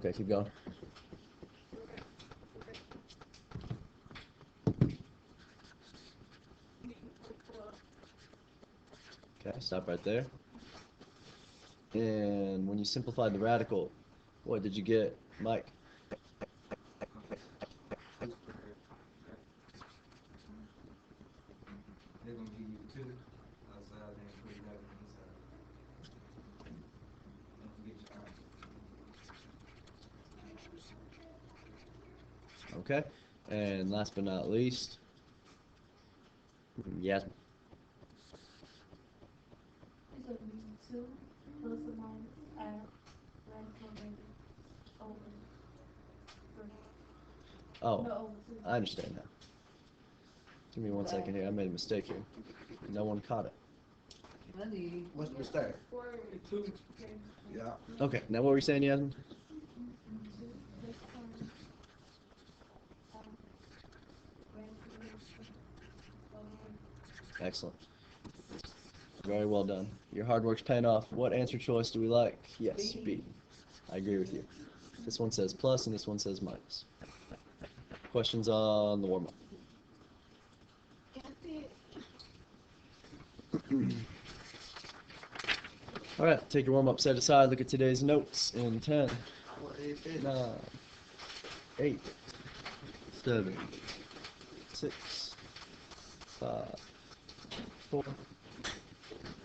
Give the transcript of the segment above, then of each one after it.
Okay, keep going. Okay, stop right there. And when you simplified the radical, what did you get, Mike? They're gonna give you 2 outside and put it back inside. Don't forget your answer. Okay, and last but not least, Yasmin. It's going to be 2 plus or minus add radical negative over 3. Oh, No, over 2. I understand now. Give me 1 second here. I made a mistake here. No one caught it. What's the mistake? 2. Yeah. Okay, now what were you saying, Yasmin? 2 plus minus radical negative over. Excellent. Very well done. Your hard work's paying off. What answer choice do we like? Yes, B. I agree with you. This one says plus and this one says minus. Questions on the warm-up? All right, take your warm-up set aside. Look at today's notes in 10, 9, 8, 7, 6, 5, 4,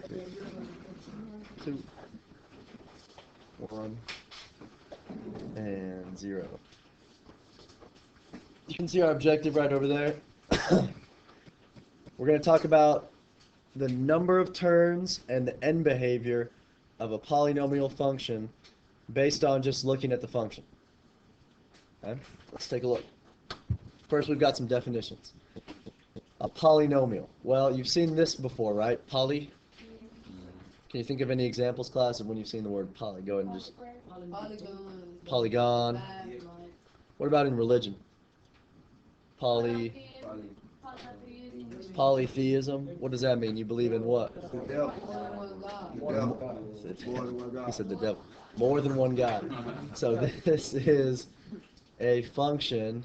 3, 2, 1, and 0. You can see our objective right over there. We're going to talk about the number of turns and the end behavior of a polynomial function based on just looking at the function. Okay? Let's take a look. First, we've got some definitions. A polynomial. Well, you've seen this before, right? Poly? Can you think of any examples, class, of when you've seen the word poly? Go ahead and just... Polygon. What about in religion? Polytheism. What does that mean? You believe in what? The devil. He said the devil. More than one God. So this is a function,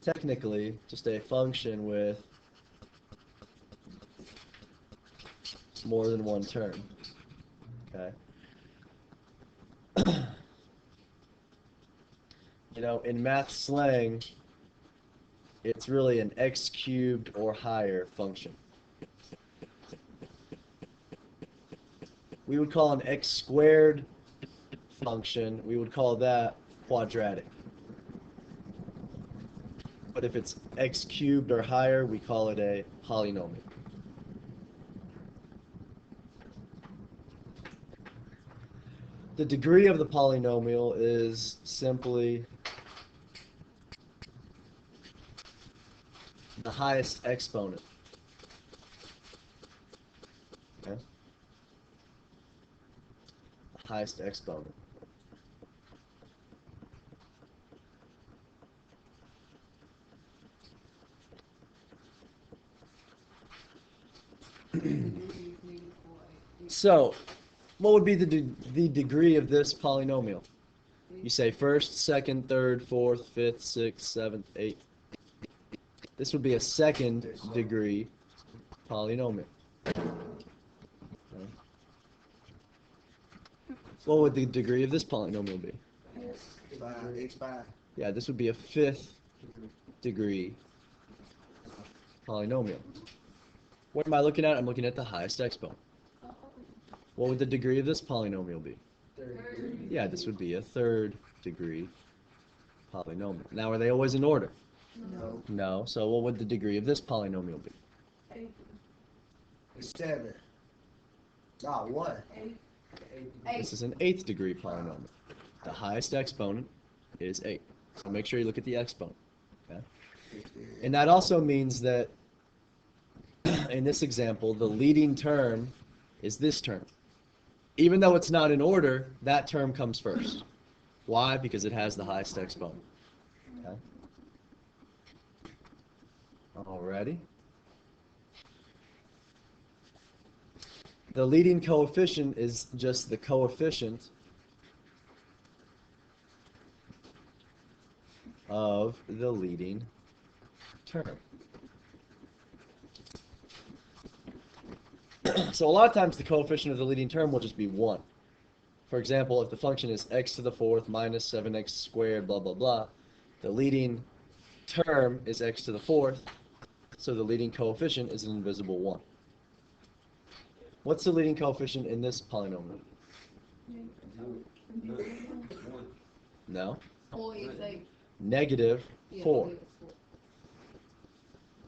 technically, just a function with more than one term. Okay. You know, in math slang, it's really an x cubed or higher function. We would call an x squared function, we would call that quadratic. But if it's x cubed or higher, we call it a polynomial. The degree of the polynomial is simply the highest exponent. Okay? The highest exponent. So, what would be the degree of this polynomial? You say first, second, third, fourth, fifth, sixth, seventh, eighth. This would be a second degree polynomial. Okay. What would the degree of this polynomial be? X5. Yeah, this would be a fifth degree polynomial. What am I looking at? I'm looking at the highest exponent. What would the degree of this polynomial be? Yeah, this would be a third degree polynomial. Now, are they always in order? No. No. So what would the degree of this polynomial be? 7. Not 1. This is an eighth degree polynomial. The highest exponent is 8. So make sure you look at the exponent. Okay? And that also means that in this example, the leading term is this term. Even though it's not in order, that term comes first. Why? Because it has the highest exponent. Okay? Alrighty. The leading coefficient is just the coefficient of the leading term. So a lot of times the coefficient of the leading term will just be 1. For example, if the function is x to the fourth minus 7x squared, blah, blah, blah, the leading term is x to the fourth, so the leading coefficient is an invisible 1. What's the leading coefficient in this polynomial? One. No? 4 is like, Negative yeah, 4. negative 4.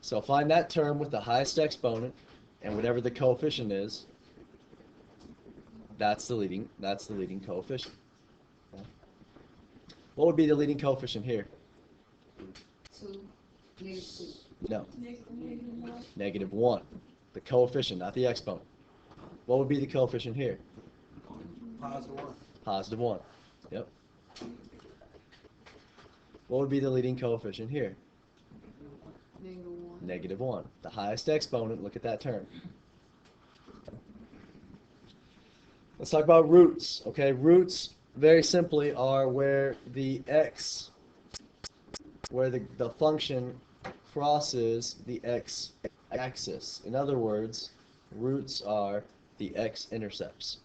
So find that term with the highest exponent, and whatever the coefficient is, that's the leading coefficient. Okay. What would be the leading coefficient here? 2, negative 2. No, Negative negative 1. The coefficient, not the exponent. What would be the coefficient here? Positive 1. Positive 1. Yep. What would be the leading coefficient here? Negative 1. Negative 1. The highest exponent, look at that term. Let's talk about roots. Okay, roots very simply are where the function crosses the x-axis. In other words, roots are the x-intercepts.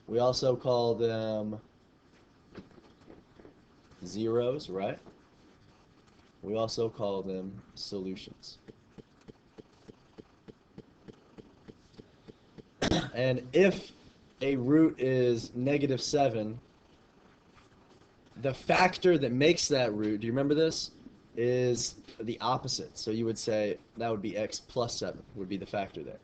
We also call them zeros, right? We also call them solutions. And if a root is negative 7, the factor that makes that root, do you remember this, is the opposite. So you would say that would be x plus 7 would be the factor there.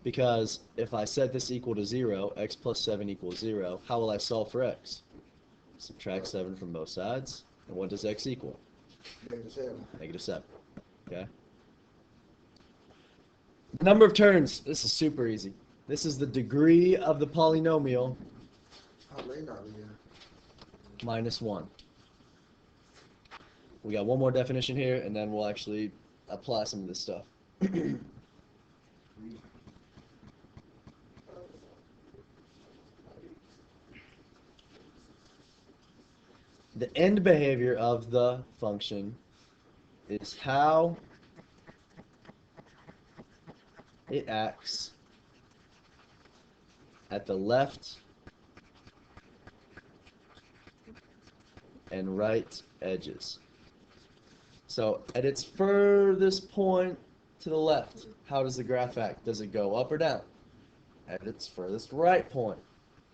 Because if I set this equal to 0, x plus 7 equals 0, how will I solve for x? Subtract 7 from both sides. And what does x equal? Negative 7. Negative 7. Okay? Number of terms. This is super easy. This is the degree of the polynomial How late are we here? minus 1. We got one more definition here, and then we'll actually apply some of this stuff. The end behavior of the function is how it acts at the left and right edges. So at its furthest point to the left, how does the graph act? Does it go up or down? At its furthest right point,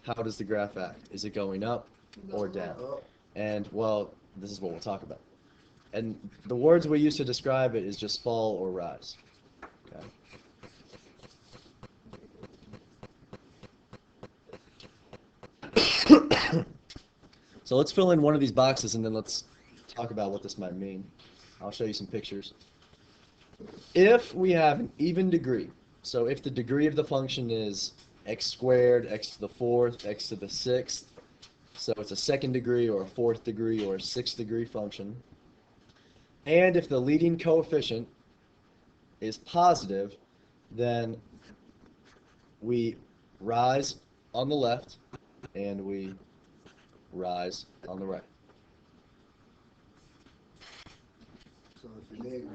how does the graph act? Is it going up or down? Up. And, well, this is what we'll talk about. And the words we use to describe it is just fall or rise. Okay. So let's fill in one of these boxes, and then let's talk about what this might mean. I'll show you some pictures. If we have an even degree, so if the degree of the function is x squared, x to the fourth, x to the sixth, so it's a second degree or a fourth degree or a sixth degree function, and if the leading coefficient is positive, then we rise on the left and we rise on the right. So if it's negative,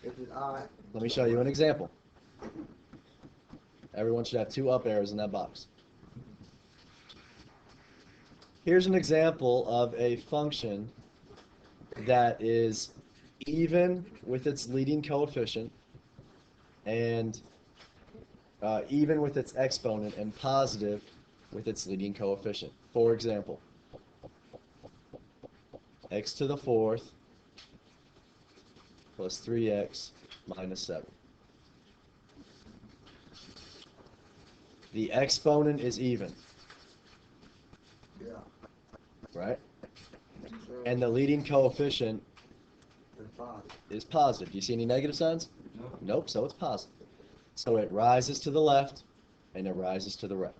if it's odd, Let me show you an example. Everyone should have 2 up arrows in that box. Here's an example of a function that is even with its leading coefficient and even with its exponent and positive with its leading coefficient. For example, x to the fourth plus 3x minus 7. The exponent is even, yeah. right? So And the leading coefficient it's positive. is positive. Do you see any negative signs? No. Nope, so it's positive. So it rises to the left and it rises to the right.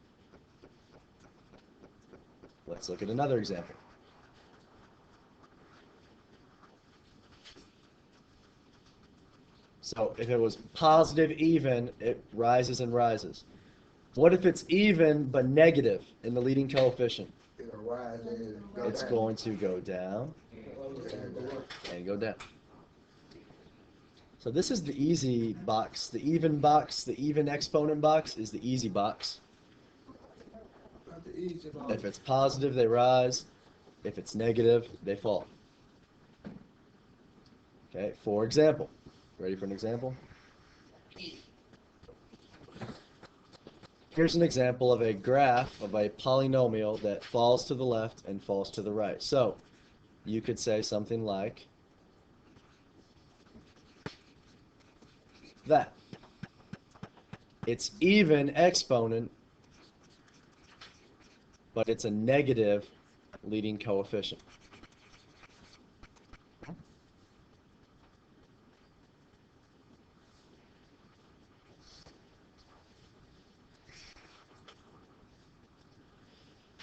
Let's look at another example. So if it was positive even, it rises and rises. What if it's even but negative in the leading coefficient? It'll rise and go It's down. going to go down and go down. So this is the easy box. The even exponent box is the easy box. Not the easy one. If it's positive, they rise. If it's negative, they fall. Okay, for example. Ready for an example? Here's an example of a graph of a polynomial that falls to the left and falls to the right. So you could say something like that. It's even exponent, but it's a negative leading coefficient.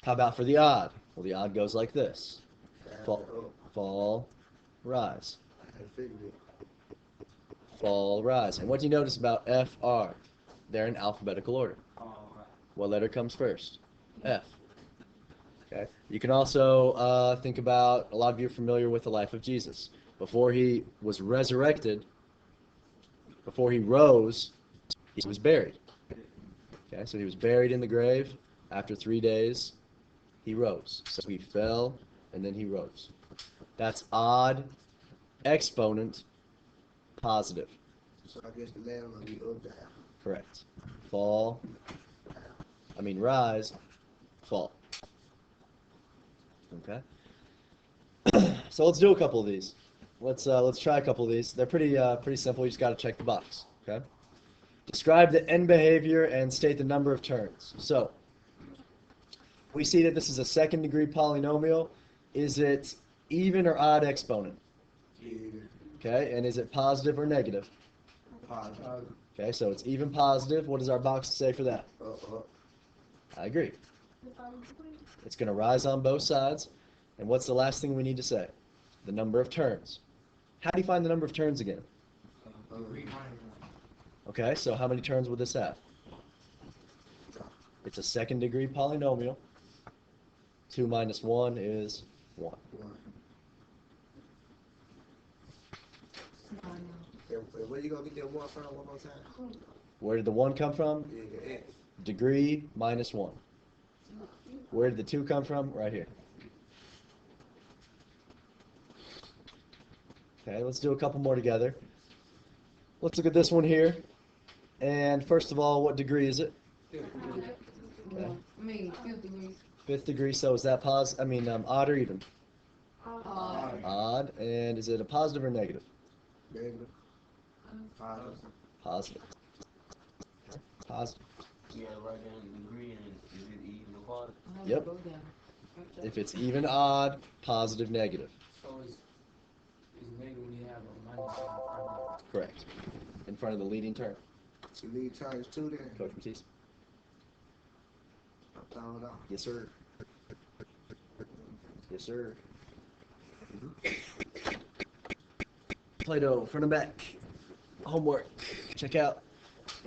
How about for the odd? Well, the odd goes like this. Fall, rise. Fall, rise. And what do you notice about FR? They're in alphabetical order. What letter comes first? F. Okay. You can also think about, a lot of you are familiar with the life of Jesus. Before he was resurrected, before he rose, he was buried. Okay, so he was buried in the grave. After 3 days, he rose. So he fell, and then he rose. That's odd exponent positive. So I guess the letter will be up down. Correct. Rise, fall. Okay. So let's do a couple of these. Let's try a couple of these. They're pretty simple. You just got to check the box. Okay. Describe the end behavior and state the number of turns. So we see that this is a second degree polynomial. Is it even or odd exponent? Even. Okay. And is it positive or negative? Positive. Okay. So it's even positive. What does our box say for that? Up. I agree. It's going to rise on both sides. And what's the last thing we need to say? The number of turns. How do you find the number of turns again? Okay, so how many turns would this have? It's a second degree polynomial. 2 minus 1 is 1. Where you gonna get that one from one more time? Where did the 1 come from? Yeah, X. Degree minus 1. Where did the 2 come from? Right here. Okay, let's do a couple more together. Let's look at this one here. And first of all, what degree is it? Okay. 5th degree. 5th degree, so is that odd or even? Odd. Odd. And is it a positive or negative? Negative. Positive. Positive. Positive. Yeah, right down degree and is it even or odd? Yep. If it's even, odd, positive, negative. So it's negative when you have a minus in front of it. Correct. In front of the leading term. So lead times 2 then. Coach Matisse. Throw it off. Yes, sir. Yes, sir. Play-Doh, front and back. Homework. Check out.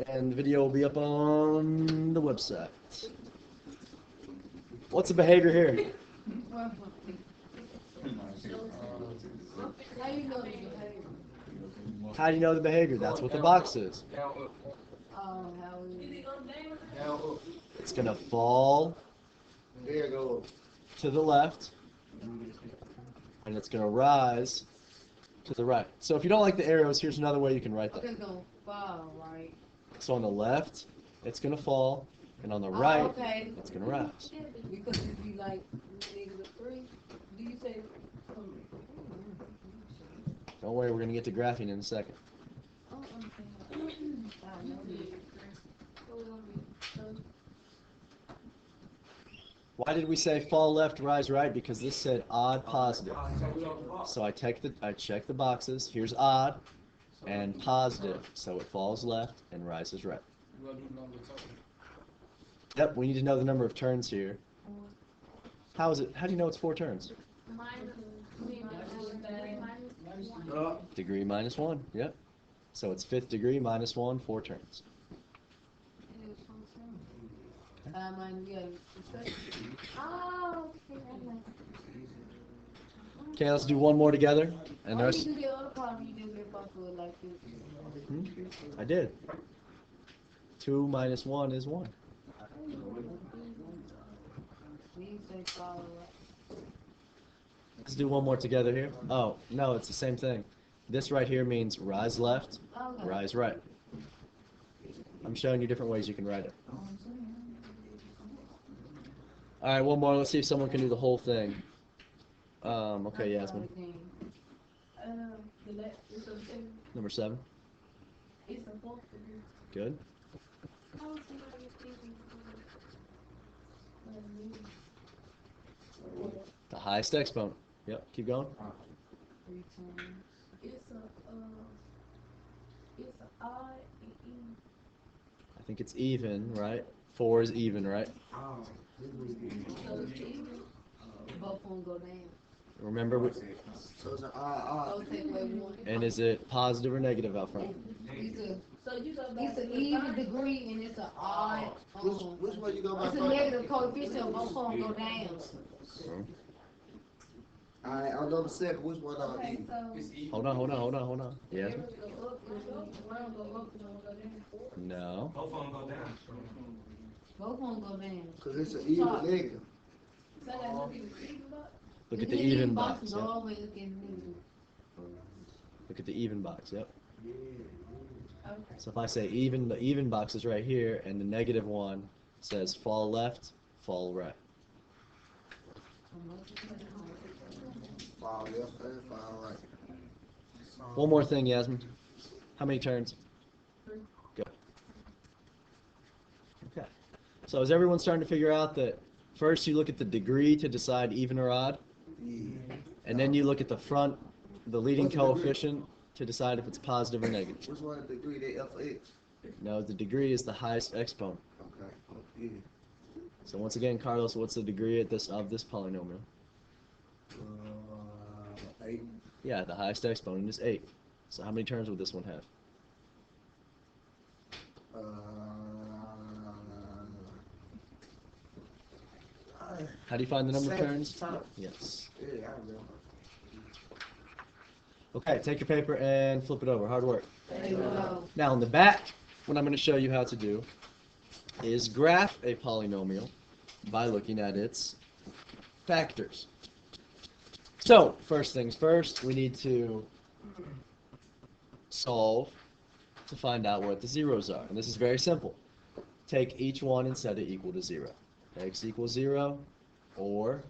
And the video will be up on the website. What's the behavior here? How you know the behavior? How do you know the behavior? That's what the box is. Down, up. How is Down, up. It's going to fall There you go. to the left, and it's going to rise to the right. So if you don't like the arrows, here's another way you can write that. it's gonna fall, right? So on the left, it's going to fall, and on the right, Okay. it's going to rise. Because it'd be like -3. Do you say? Don't worry, we're going to get to graphing in a second. Oh, okay. I know this. Why did we say fall left, rise right? Because this said odd positive. So I check the boxes. Here's odd and positive. So it falls left and rises right. We're gonna do number two. Yep, we need to know the number of turns here. How is it? How do you know it's 4 turns? Minus Up. Degree minus 1. Yep. So it's fifth degree minus 1, 4 turns. Oh, okay. I'm like, Okay, let's do one more together. And the Why rest. you do the other problem you do if I feel like this? I did. 2 minus 1 is 1. You say follow up. Let's do one more together here. Oh, no, it's the same thing. This right here means rise left, Okay. rise right. I'm showing you different ways you can write it. All right, one more. Let's see if someone can do the whole thing. Okay, Yasmin. the left is a seven. Number 7. It's a fourth degree. Good. How is somebody thinking The highest exponent. Yep, keep going. 3 times. it's a odd and even. I think it's even, right? 4 is even, right? Oh, So it's even. Both of them go down. Remember, so it's an odd. So take away 1. and is it positive or negative out front? So you go back It's to an the even third. degree and it's an odd. Which way you go back? It's a negative coefficient. Both of them go down. Alright, on number 7, which one are Okay, you? so Hold on. Yasmin? go up and one go up and one go down. No. Both of them go down. Both of them go down. Because it's an even negative. So that look at the even box. Look at the even box. Boxes Yep. always look at negative. Look at the even box. Yep. Okay. So if I say even, the even box is right here, and the negative one says fall left, fall right. Fall left and fall right. One more thing, Yasmin. How many turns? 3. Good. Okay. So is everyone starting to figure out that first you look at the degree to decide even or odd, Yeah. and then you look at the front, the leading What's the degree? coefficient to decide if it's positive or negative? Which one is the degree? They F of X? No, the degree is the highest exponent. Okay. Yeah. So once again, Carlos, what's the degree of this polynomial? 8. Yeah, the highest exponent is 8. So how many terms would this one have? How do you find the number of 7 turns? times. Yes. Yeah, I remember. Okay, take your paper and flip it over. Hard work. There you go. Now on the back, what I'm going to show you how to do is graph a polynomial by looking at its factors. So, first things first, we need to solve to find out what the zeros are. And this is very simple. Take each one and set it equal to 0. X equals 0, or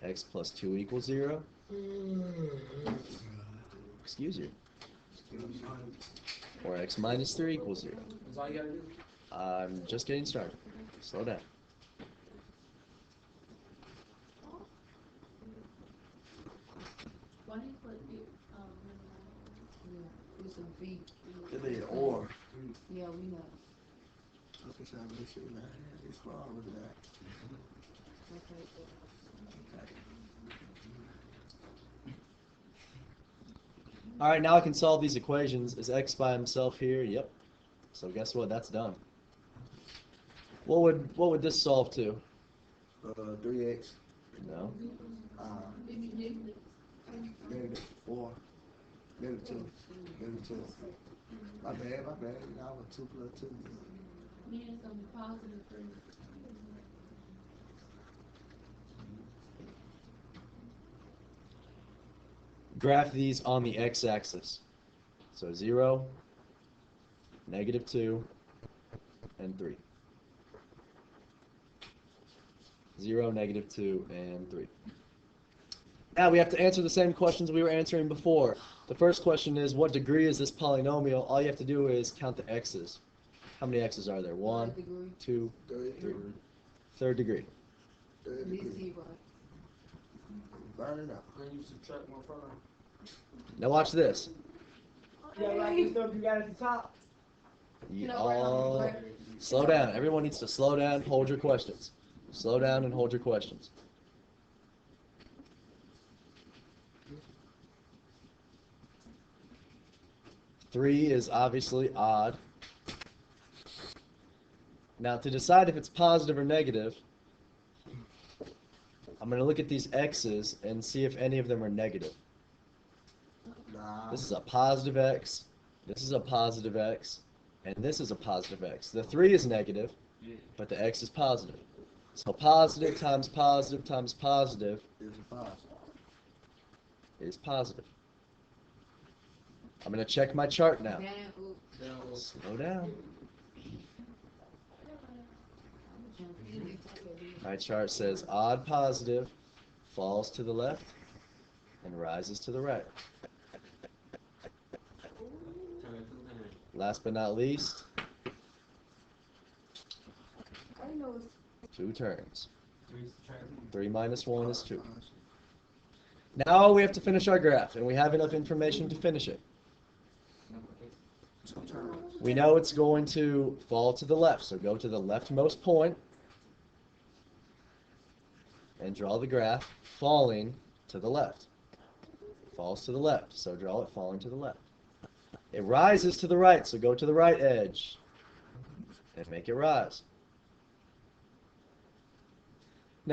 x plus 2 equals 0. Excuse you. Or x minus 3 equals 0. That's all you gotta do. I'm just getting started. Slow down. Why do you put it, Yeah, it's a V. It be an or. Yeah, we know. Okay, so I'm gonna say that. It's wrong with that. Okay. All right, now I can solve these equations. Is x by himself here? Yep. So guess what? That's done. What would this solve to? 3x. No. Negative 4. Negative 2. Negative 2. My bad. I was 2 plus 2. meaning some positive 3. Graph these on the x-axis. So 0, negative 2, and 3. 0, negative 2, and 3. Now we have to answer the same questions we were answering before. The first question is, what degree is this polynomial? All you have to do is count the x's. How many x's are there? 1, 2, 3. Third degree. This zero. Burn it up. Then you subtract 1 from Now watch this. Yeah, like the stuff you got at the top. You all slow down. Everyone needs to slow down, hold your questions. Slow down and hold your questions. 3 is obviously odd. Now, to decide if it's positive or negative, I'm going to look at these x's and see if any of them are negative. Nah. This is a positive x, this is a positive x, and this is a positive x. The 3 is negative, but the x is positive. So positive times positive times positive It's a positive. is positive. I'm going to check my chart now. Down, oops. Slow down. My chart says odd positive falls to the left and rises to the right. Last but not least, I know it's 2 turns. 3 3 minus 1 is 2. Now we have to finish our graph, and we have enough information to finish it. Two turns. We know it's going to fall to the left, so go to the leftmost point and draw the graph falling to the left. Falls to the left, so draw it falling to the left. It rises to the right, so go to the right edge and make it rise.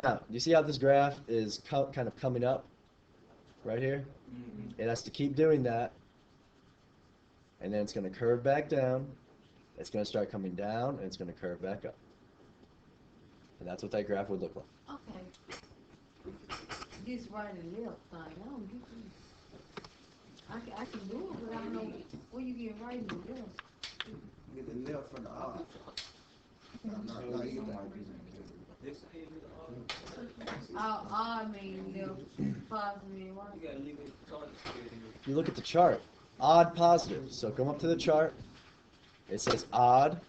Now, do you see how this graph is kind of coming up right here? It has to keep doing that, and then it's going to curve back down. It's going to start coming down, and it's going to curve back up. And that's what that graph would look like. okay. This right and left thing, I don't get this. I can do it, but I don't know where you get right and left. Get the left from the odd. Not either. This ain't the I mean left, positive, right? You gotta leave it target square here. If you look at the chart, odd positive. So come up to the chart. It says odd.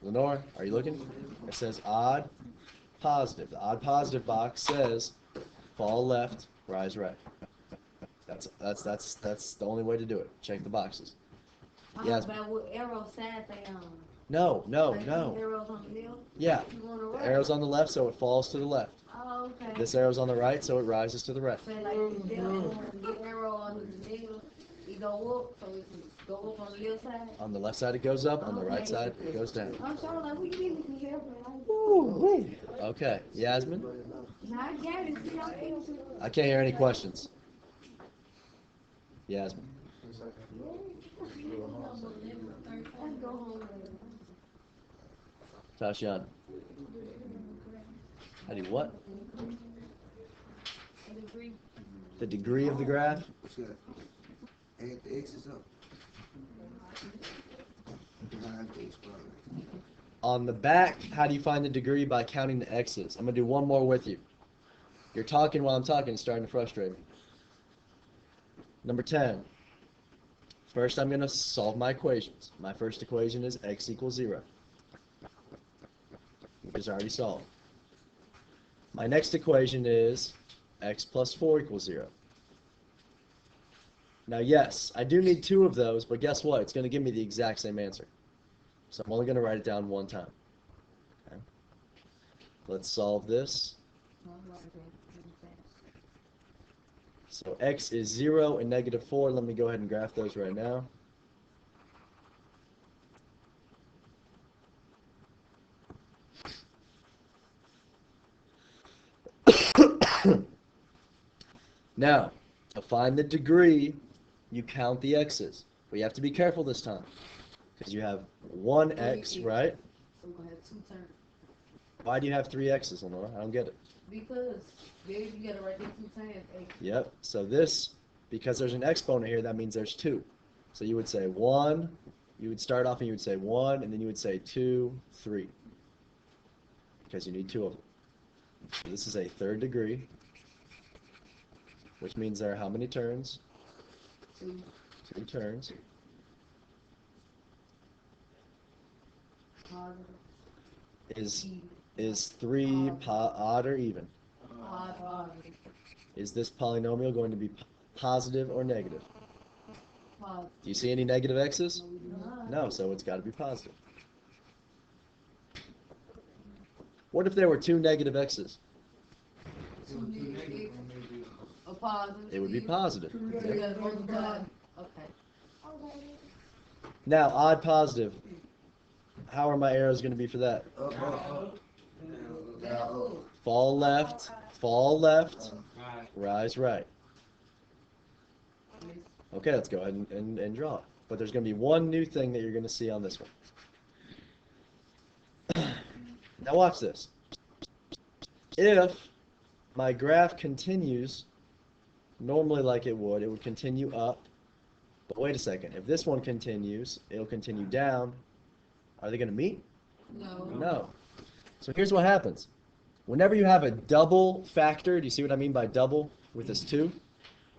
Lenore, are you looking? It says odd positive. The odd positive box says fall left, rise right. That's the only way to do it. Check the boxes. Yes. But with arrow side they No. arrows on the left. Yeah. You on the The right. arrow's on the left, so it falls to the left. Oh, okay. This arrow's on the right, so it rises to the right. Say like the arrow on the middle, it go up, so it can go up on the left side. On the left side it goes up, on the right side it goes down. I'm sorry, like we need to help me. Okay, Yasmin? Now I get it. See, I can't. I can't hear any questions. Yasmin? I go home. Tashiana? How do you what? The degree of the graph? What's that? Add the X's up. Behind the X brother. On the back, how do you find the degree? By counting the x's. I'm going to do one more with you. You're talking while I'm talking. It's starting to frustrate me. Number 10. First, I'm going to solve my equations. My first equation is x equals 0, which is already solved. My next equation is x plus 4 equals 0. Now, yes, I do need 2 of those, but guess what? It's going to give me the exact same answer. So I'm only going to write it down one time. Okay. Let's solve this. So x is 0 and negative 4. Let me go ahead and graph those right now. Now, to find the degree, you count the x's. But you have to be careful this time, because you have one x, right? So we're gonna have 2 turns. Why do you have 3 x's, Lenore? I don't get it. Because baby, you gotta write this 2 times. Yep. So this, because there's an exponent here, that means there's 2. So you would say 1. You would start off and you would say 1, and then you would say 2, 3. Because you need 2 of them. So this is a third degree, which means there are how many turns? 2. 2 turns. Positive. Is 3 odd or even? Odd. Is this polynomial going to be positive or negative? Positive. Do you see any negative x's? No. No, so it's got to be positive. What if there were 2 negative x's? A positive. It would be positive. You gotta multiply. Okay. Okay. Now, odd positive. How are my arrows going to be for that? Up, up, up. Down, up. Fall left, fall left, Alright. rise right. Okay, let's go ahead and draw it. But there's going to be one new thing that you're going to see on this one. Now watch this. If my graph continues normally like it would continue up. But wait a second. If this one continues, it'll continue down. Are they going to meet? No. No. So here's what happens. Whenever you have a double factor, do you see what I mean by double with this 2?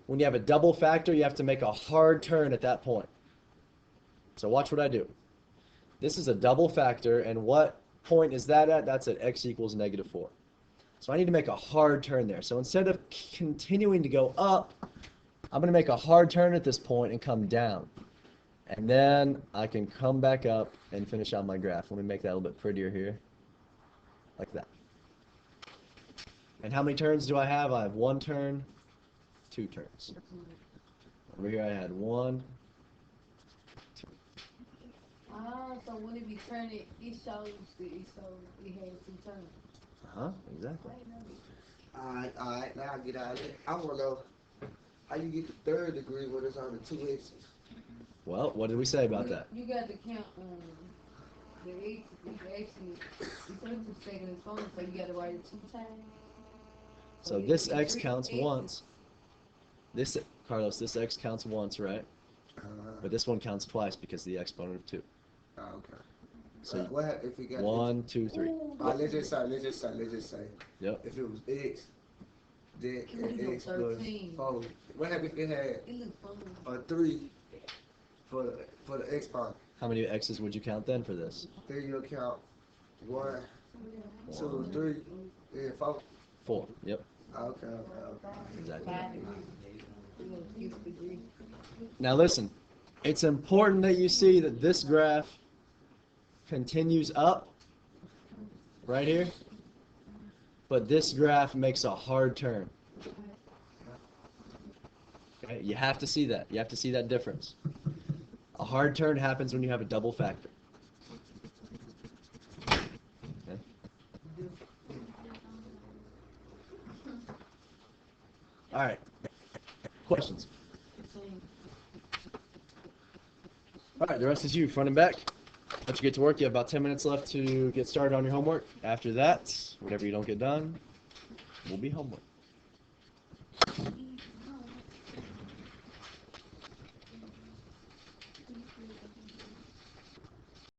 When you have a double factor, you have to make a hard turn at that point. So watch what I do. This is a double factor, and what point is that at? That's at x equals -4. So I need to make a hard turn there. So instead of continuing to go up, I'm going to make a hard turn at this point and come down. And then I can come back up and finish out my graph. Let me make that a little bit prettier here. Like that. And how many turns do I have? I have 1 turn, 2 turns. Over here I had 1. So when it be turning, it shows that it has 2 turns. Exactly. Alright, now I get out of it. I wanna know how you get the 3rd degree when it's on the 2 x's. Well, what did we say about that? You got to count the x. Actually, it's only to second exponent, so you got to write it 2 times. So this x counts once. This, Carlos, this x counts once, right? But this one counts twice because of the exponent of 2. Okay. So What happens if we got 1, 2, 3. let's just say. Yep. If it was x, then It would go x plus 13. 4. What happens if it had It looks fun. a 3 for the exponent? How many x's would you count then for this? Then you'll count 1, 2, 3, then 4. 4. Yep. Okay. Exactly. 5 degrees. You know, 6 degrees. Now listen, it's important that you see that this graph continues up right here, but this graph makes a hard turn. Okay, you have to see that. You have to see that difference. A hard turn happens when you have a double factor. Okay. All right. Questions? All right, the rest is you, front and back. Let you get to work. You have about 10 minutes left to get started on your homework. After that, whatever you don't get done will be homework.